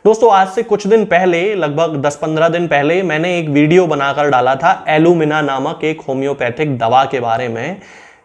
दोस्तों आज से कुछ दिन पहले, लगभग 10-15 दिन पहले मैंने एक वीडियो बनाकर डाला था एलुमिना नामक एक होम्योपैथिक दवा के बारे में,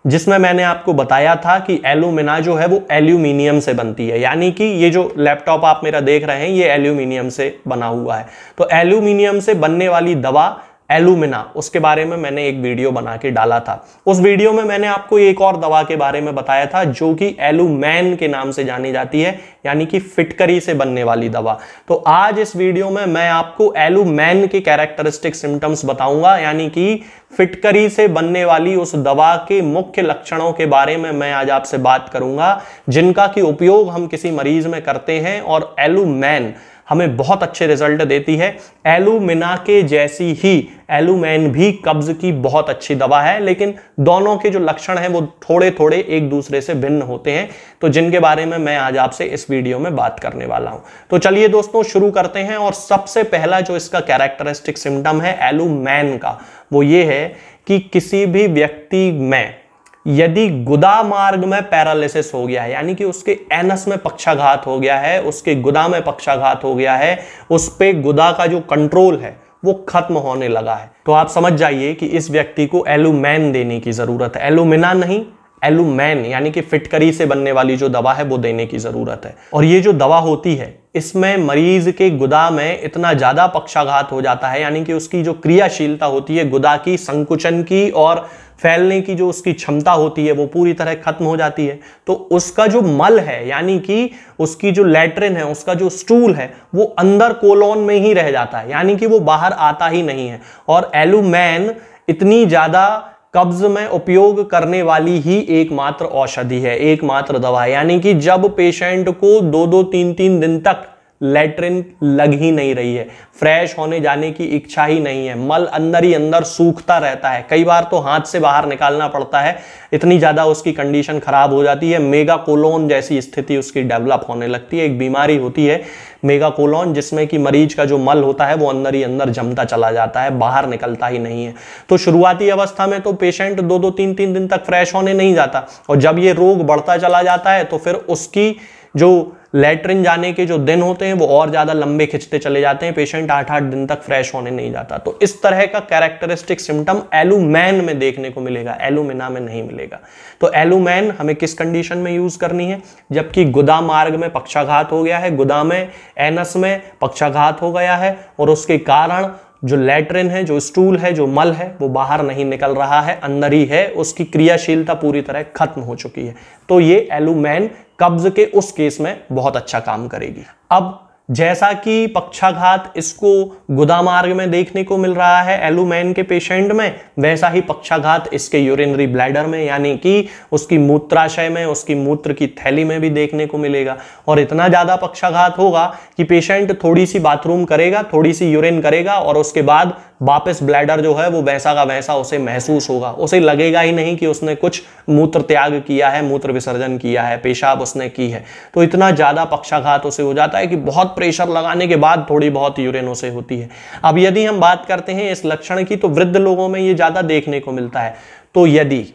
जिसमें मैंने आपको बताया था कि एलुमिना जो है वो एल्यूमिनियम से बनती है। यानी कि ये जो लैपटॉप आप मेरा देख रहे हैं ये एल्यूमिनियम से बना हुआ है। तो एल्यूमिनियम से बनने वाली दवा एलुमिना, उसके बारे में मैंने एक वीडियो बना के डाला था। उस वीडियो में मैंने आपको एक और दवा के बारे में बताया था जो कि एलुमैन के नाम से जानी जाती है, यानी कि फिटकरी से बनने वाली दवा। तो आज इस वीडियो में मैं आपको एलुमैन के कैरेक्टरिस्टिक सिम्टम्स बताऊंगा, यानी कि फिटकरी से बनने वाली उस दवा के मुख्य लक्षणों के बारे में मैं आज आपसे बात करूंगा, जिनका कि उपयोग हम किसी मरीज में करते हैं और एलुमैन हमें बहुत अच्छे रिजल्ट देती है। एलुमिना के जैसी ही एलुमैन भी कब्ज की बहुत अच्छी दवा है, लेकिन दोनों के जो लक्षण हैं वो थोड़े थोड़े एक दूसरे से भिन्न होते हैं, तो जिनके बारे में मैं आज आपसे इस वीडियो में बात करने वाला हूं। तो चलिए दोस्तों शुरू करते हैं। और सबसे पहला जो इसका कैरेक्टरिस्टिक सिम्टम है एलुमैन का, वो ये है कि किसी भी व्यक्ति में यदि गुदा मार्ग में पैरालिसिस हो गया है, यानी कि उसके एनस में पक्षाघात हो गया है, उसके गुदा में पक्षाघात हो गया है, उस पे गुदा का जो कंट्रोल है वो खत्म होने लगा है, तो आप समझ जाइए कि इस व्यक्ति को एलुमैन देने की जरूरत है। एलुमिना नहीं, एलुमैन यानी कि फिटकरी से बनने वाली जो दवा है वो देने की जरूरत है। और ये जो दवा होती है इसमें मरीज के गुदा में इतना ज्यादा पक्षाघात हो जाता है, यानी कि उसकी जो क्रियाशीलता होती है गुदा की, संकुचन की और फैलने की जो उसकी क्षमता होती है वो पूरी तरह खत्म हो जाती है। तो उसका जो मल है, यानी कि उसकी जो लैट्रिन है, उसका जो स्टूल है, वो अंदर कोलोन में ही रह जाता है, यानी कि वो बाहर आता ही नहीं है। और एलुमैन इतनी ज्यादा कब्ज में उपयोग करने वाली ही एकमात्र औषधि है, एकमात्र दवा है। यानी कि जब पेशेंट को 2-2, 3-3 दिन तक लैट्रिन लग ही नहीं रही है, फ्रेश होने जाने की इच्छा ही नहीं है, मल अंदर ही अंदर सूखता रहता है, कई बार तो हाथ से बाहर निकालना पड़ता है, इतनी ज्यादा उसकी कंडीशन खराब हो जाती है। मेगा कोलोन जैसी स्थिति उसकी डेवलप होने लगती है। एक बीमारी होती है मेगा कोलोन, जिसमें कि मरीज का जो मल होता है वो अंदर ही अंदर जमता चला जाता है, बाहर निकलता ही नहीं है। तो शुरुआती अवस्था में तो पेशेंट 2-2, 3-3 दिन तक फ्रेश होने नहीं जाता, और जब ये रोग बढ़ता चला जाता है तो फिर उसकी जो लैट्रिन जाने के जो दिन होते हैं वो और ज्यादा लंबे खिंचते चले जाते हैं, पेशेंट 8-8 दिन तक फ्रेश होने नहीं जाता। तो इस तरह का कैरेक्टरिस्टिक सिम्टम एलुमैन में देखने को मिलेगा, एलुमिना में नहीं मिलेगा। तो एलुमैन हमें किस कंडीशन में यूज करनी है? जबकि गुदा मार्ग में पक्षाघात हो गया है, गुदा में एनस में पक्षाघात हो गया है, और उसके कारण जो लैट्रिन है, जो स्टूल है, जो मल है, वो बाहर नहीं निकल रहा है, अंदर ही है, उसकी क्रियाशीलता पूरी तरह खत्म हो चुकी है। तो ये एलुमैन कब्ज के उस केस में बहुत अच्छा काम करेगी। अब जैसा कि पक्षाघात इसको गुदा मार्ग में देखने को मिल रहा है एलुमैन के पेशेंट में, वैसा ही पक्षाघात इसके यूरिनरी ब्लैडर में, यानी कि उसकी मूत्राशय में, उसकी मूत्र की थैली में भी देखने को मिलेगा। और इतना ज्यादा पक्षाघात होगा कि पेशेंट थोड़ी सी बाथरूम करेगा, थोड़ी सी यूरिन करेगा, और उसके बाद वापस ब्लैडर जो है वो वैसा का वैसा उसे महसूस होगा, उसे लगेगा ही नहीं कि उसने कुछ मूत्र त्याग किया है, मूत्र विसर्जन किया है, पेशाब उसने की है। तो इतना ज्यादा पक्षाघात उसे हो जाता है कि बहुत प्रेशर लगाने के बाद थोड़ी बहुत यूरिन उसे होती है। अब यदि हम बात करते हैं इस लक्षण की, तो वृद्ध लोगों में ये ज्यादा देखने को मिलता है। तो यदि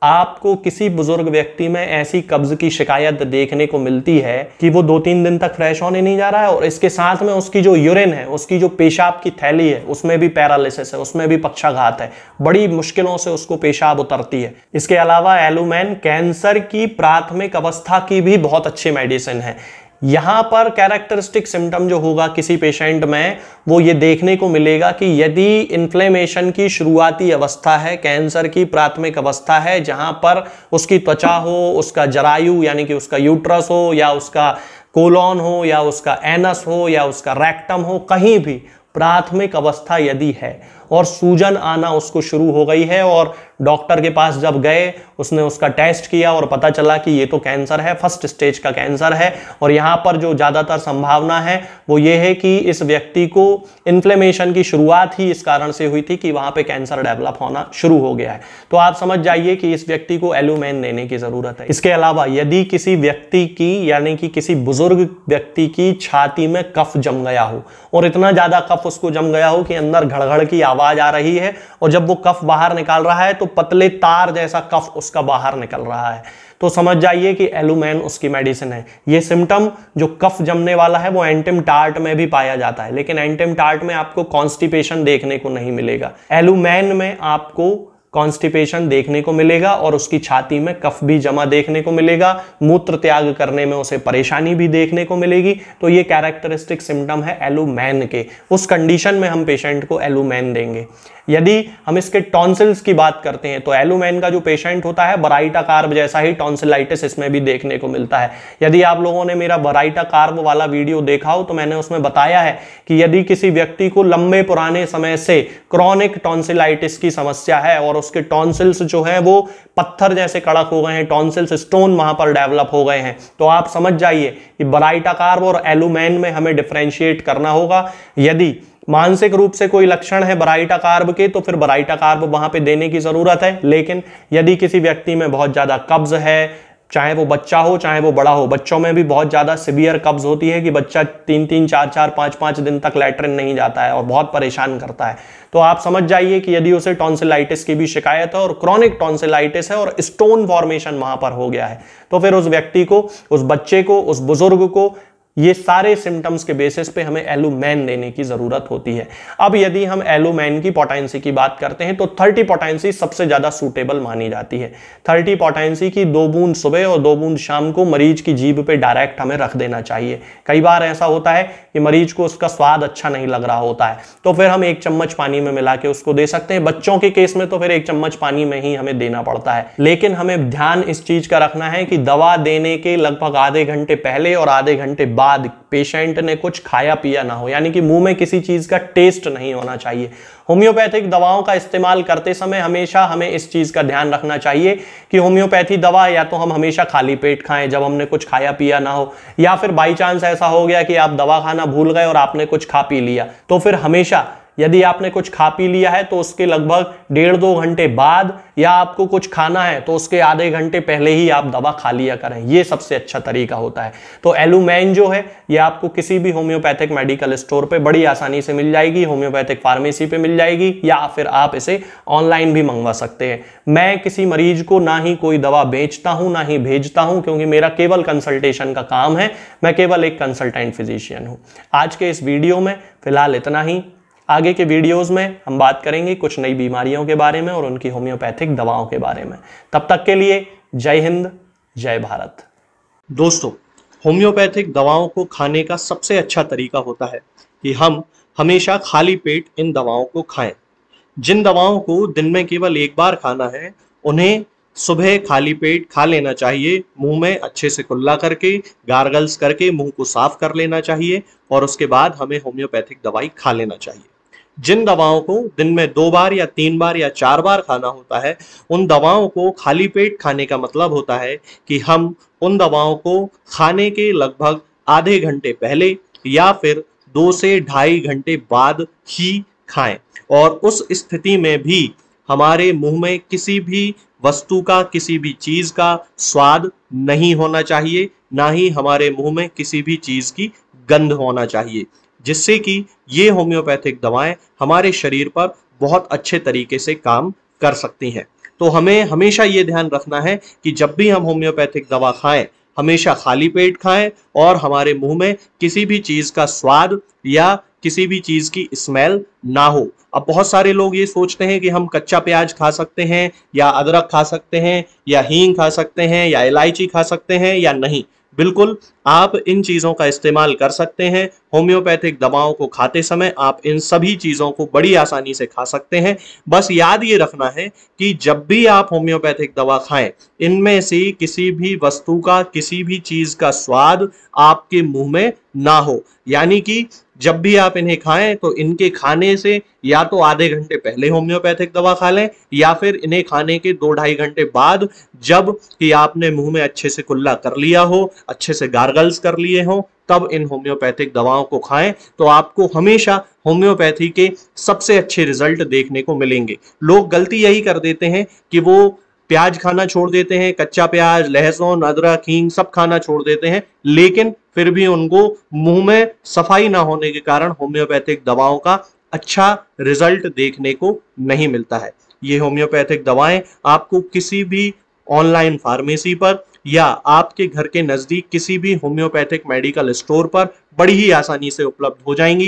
आपको किसी बुजुर्ग व्यक्ति में ऐसी कब्ज की शिकायत देखने को मिलती है कि वो 2-3 दिन तक फ्रेश होने नहीं जा रहा है, और इसके साथ में उसकी जो यूरिन है, उसकी जो पेशाब की थैली है, उसमें भी पैरालिसिस है, उसमें भी पक्षाघात है, बड़ी मुश्किलों से उसको पेशाब उतरती है। इसके अलावा एलुमैन कैंसर की प्राथमिक अवस्था की भी बहुत अच्छी मेडिसिन है। यहां पर कैरेक्टरिस्टिक सिम्टम जो होगा किसी पेशेंट में, वो ये देखने को मिलेगा कि यदि इन्फ्लेमेशन की शुरुआती अवस्था है, कैंसर की प्राथमिक अवस्था है, जहां पर उसकी त्वचा हो, उसका जरायु यानी कि उसका यूट्रस हो, या उसका कोलोन हो, या उसका एनस हो, या उसका रेक्टम हो, कहीं भी प्राथमिक अवस्था यदि है और सूजन आना उसको शुरू हो गई है, और डॉक्टर के पास जब गए, उसने उसका टेस्ट किया और पता चला कि ये तो कैंसर है, फर्स्ट स्टेज का कैंसर है, और यहाँ पर जो ज़्यादातर संभावना है वो ये है कि इस व्यक्ति को इन्फ्लेमेशन की शुरुआत ही इस कारण से हुई थी कि वहाँ पे कैंसर डेवलप होना शुरू हो गया है। तो आप समझ जाइए कि इस व्यक्ति को एलुमैन देने की ज़रूरत है। इसके अलावा यदि किसी व्यक्ति की, यानी कि किसी बुजुर्ग व्यक्ति की छाती में कफ जम गया हो, और इतना ज़्यादा कफ उसको जम गया हो कि अंदर घड़घड़ की आवाज़ आ रही है, और जब वो कफ बाहर निकाल रहा है तो पतले तार जैसा कफ उसका बाहर निकल रहा है, तो समझ जाइए कि एलुमेन उसकी मेडिसिन है। ये सिम्टम जो कफ जमने वाला है वो एंटिम टार्ट में भी पाया जाता है, लेकिन एंटिम टार्ट में आपको कॉन्स्टिपेशन देखने को नहीं मिलेगा। एलुमेन में आपको कॉन्स्टिपेशन देखने को मिलेगा और उसकी छाती में कफ भी जमा देखने को मिलेगा, मूत्र त्याग करने में उसे परेशानी भी देखने को मिलेगी। तो ये कैरेक्टरिस्टिक सिम्टम है एलुमेन के। उस कंडीशन में हम पेशेंट को एलुमेन देंगे। यदि हम इसके टॉन्सिल्स की बात करते हैं तो एलुमेन का जो पेशेंट होता है बराइटा कार्ब जैसा ही टॉन्सिलाइटिस इसमें भी देखने को मिलता है। यदि आप लोगों ने मेरा बराइटा कार्ब वाला वीडियो देखा हो तो मैंने उसमें बताया है कि यदि किसी व्यक्ति को लंबे पुराने समय से क्रॉनिक टॉन्सिलाइटिस की समस्या है और उसके टॉन्सिल्स जो है वो पत्थर जैसे कड़क हो गए हैं, टॉन्सिल्स स्टोन वहां पर डेवलप हो गए हैं, तो आप समझ जाइए कि बराइटा कार्ब और एलुमेन में हमें डिफरेंशिएट करना होगा। यदि मानसिक रूप से कोई लक्षण है बराइटा कार्ब के तो फिर बराइटा कार्ब वहां पे देने की जरूरत है। लेकिन यदि किसी व्यक्ति में बहुत ज्यादा कब्ज है, चाहे वो बच्चा हो चाहे वो बड़ा हो, बच्चों में भी बहुत ज्यादा सिवियर कब्ज होती है कि बच्चा 3-3, 4-4, 5-5 दिन तक लैट्रिन नहीं जाता है और बहुत परेशान करता है, तो आप समझ जाइए कि यदि उसे टॉन्सिलाइटिस की भी शिकायत है और क्रॉनिक टॉन्सिलाइटिस है और स्टोन फॉर्मेशन वहां पर हो गया है, तो फिर उस व्यक्ति को, उस बच्चे को, उस बुजुर्ग को ये सारे सिम्टम्स के बेसिस पे हमें एलुमेन देने की जरूरत होती है। अब यदि हम एलुमेन की पोटेंसी की बात करते हैं तो 30 पोटेंसी सबसे ज्यादा सूटेबल मानी जाती है। 30 पोटेंसी की 2 बूंद सुबह और 2 बूंद शाम को मरीज की जीभ पे डायरेक्ट हमें रख देना चाहिए। कई बार ऐसा होता है कि मरीज को उसका स्वाद अच्छा नहीं लग रहा होता है, तो फिर हम 1 चम्मच पानी में मिला के उसको दे सकते हैं। बच्चों के केस में तो फिर 1 चम्मच पानी में ही हमें देना पड़ता है। लेकिन हमें ध्यान इस चीज का रखना है कि दवा देने के लगभग आधे घंटे पहले और आधे घंटे बाद पेशेंट ने कुछ खाया पिया ना हो, यानी कि मुंह में किसी चीज का टेस्ट नहीं होना चाहिए। होम्योपैथिक दवाओं का इस्तेमाल करते समय हमेशा हमें इस चीज का ध्यान रखना चाहिए कि होम्योपैथी दवा या तो हम हमेशा खाली पेट खाएं जब हमने कुछ खाया पिया ना हो, या फिर बाई चांस ऐसा हो गया कि आप दवा खाना भूल गए और आपने कुछ खा पी लिया, तो फिर हमेशा यदि आपने कुछ खा पी लिया है तो उसके लगभग 1.5-2 घंटे बाद, या आपको कुछ खाना है तो उसके आधे घंटे पहले ही आप दवा खा लिया करें। ये सबसे अच्छा तरीका होता है। तो एलुमेन जो है ये आपको किसी भी होम्योपैथिक मेडिकल स्टोर पे बड़ी आसानी से मिल जाएगी, होम्योपैथिक फार्मेसी पे मिल जाएगी, या फिर आप इसे ऑनलाइन भी मंगवा सकते हैं। मैं किसी मरीज को ना ही कोई दवा बेचता हूं ना ही भेजता हूं, क्योंकि मेरा केवल कंसल्टेशन का काम है। मैं केवल एक कंसल्टेंट फिजिशियन हूं। आज के इस वीडियो में फिलहाल इतना ही। आगे के वीडियोस में हम बात करेंगे कुछ नई बीमारियों के बारे में और उनकी होम्योपैथिक दवाओं के बारे में। तब तक के लिए जय हिंद, जय भारत। दोस्तों, होम्योपैथिक दवाओं को खाने का सबसे अच्छा तरीका होता है कि हम हमेशा खाली पेट इन दवाओं को खाएं। जिन दवाओं को दिन में केवल एक बार खाना है उन्हें सुबह खाली पेट खा लेना चाहिए, मुंह में अच्छे से कुल्ला करके, गार्गल्स करके मुंह को साफ कर लेना चाहिए, और उसके बाद हमें होम्योपैथिक दवाई खा लेना चाहिए। जिन दवाओं को दिन में 2 बार या 3 बार या 4 बार खाना होता है, उन दवाओं को खाली पेट खाने का मतलब होता है कि हम उन दवाओं को खाने के लगभग आधे घंटे पहले या फिर 2 से 2.5 घंटे बाद ही खाएं। और उस स्थिति में भी हमारे मुंह में किसी भी वस्तु का, किसी भी चीज का स्वाद नहीं होना चाहिए, ना ही हमारे मुंह में किसी भी चीज की गंध होना चाहिए, जिससे कि ये होम्योपैथिक दवाएं हमारे शरीर पर बहुत अच्छे तरीके से काम कर सकती हैं। तो हमें हमेशा ये ध्यान रखना है कि जब भी हम होम्योपैथिक दवा खाएं, हमेशा खाली पेट खाएं और हमारे मुंह में किसी भी चीज का स्वाद या किसी भी चीज की स्मेल ना हो। अब बहुत सारे लोग ये सोचते हैं कि हम कच्चा प्याज खा सकते हैं, या अदरक खा सकते हैं, या हींग खा सकते हैं, या इलायची खा सकते हैं, या नहीं। बिल्कुल आप इन चीजों का इस्तेमाल कर सकते हैं। होम्योपैथिक दवाओं को खाते समय आप इन सभी चीजों को बड़ी आसानी से खा सकते हैं। बस याद ये रखना है कि जब भी आप होम्योपैथिक दवा खाएं, इनमें से किसी भी वस्तु का, किसी भी चीज का स्वाद आपके मुंह में ना हो। यानी कि जब भी आप इन्हें खाएं तो इनके खाने से या तो आधे घंटे पहले होम्योपैथिक दवा खा लें, या फिर इन्हें खाने के 2-2.5 घंटे बाद, जब कि आपने मुंह में अच्छे से कुल्ला कर लिया हो, अच्छे से गार्गल्स कर लिए हो, तब इन होम्योपैथिक दवाओं को खाएं। तो आपको हमेशा होम्योपैथी के सबसे अच्छे रिजल्ट देखने को मिलेंगे। लोग गलती यही कर देते हैं कि वो प्याज खाना छोड़ देते हैं, कच्चा प्याज, लहसुन, अदरक, हींग सब खाना छोड़ देते हैं, लेकिन फिर भी उनको मुंह में सफाई ना होने के कारण होम्योपैथिक दवाओं का अच्छा रिजल्ट देखने को नहीं मिलता है। ये होम्योपैथिक दवाएं आपको किसी भी ऑनलाइन फार्मेसी पर या आपके घर के नजदीक किसी भी होम्योपैथिक मेडिकल स्टोर पर बड़ी ही आसानी से उपलब्ध हो जाएंगी।